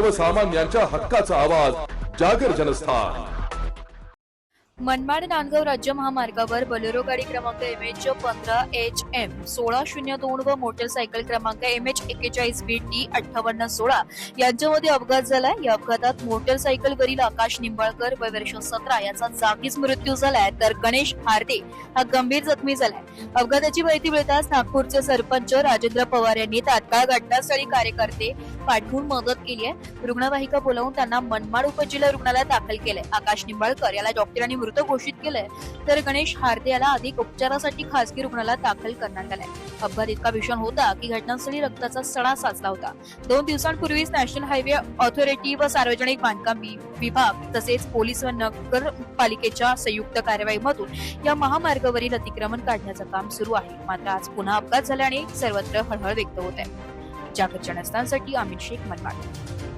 सर्वसामान्यांच्या हक्काचा आवाज जागर जनस्थान। मनमाड नांदगाव राज्य महामार्गावर बोलेरो गाडी क्रमांक MH 15HM 1602 व मोटरसायकल क्रमांक MH 41BT 5816 यांच्यामध्ये अपघात झालाय। या अपघातात मोटरसायकलवरील आकाश निंबाळकर वय वर्ष 17 याचा जागीच मृत्यू झालाय, तर गणेश हार्दे हा गंभीर जखमी झालाय। अपघाताची माहिती मिळताच नागपूरचे सरपंच राजेंद्र पवार यांनी तात्काळ घटनास्थळी कार्यकर्ते पाठवून मदत केली आहे। रुग्णवाहिका बोलावून त्यांना मनमाड उपजिल्हा रुग्णालयात दाखल केले। आकाश निंबाळकर याला डॉक्टरांनी मृत घोषित केलंय, तर गणेश हार्दे याला अधिक उपचारासाठी खासगी रुग्णालयात दाखल करण्यात आलाय। अपघात इतका भीषण होता की घटनास्थळी रक्ताचा सडा साचला होता। 2 दिवसांपूर्वीच नॅशनल हायवे ऑथॉरिटी व सार्वजनिक बांधकाम विभाग तसेच पोलीस व नगरपालिकेच्या संयुक्त कारवाईमधून या महामार्गावरील अतिक्रमण काढण्याचं काम सुरू आहे। मात्र आज पुन्हा अपघात झाल्याने सर्वत्र हळहळ व्यक्त होत आहे। जागर जनस्थानसाठी अमित शेख, मनमाड।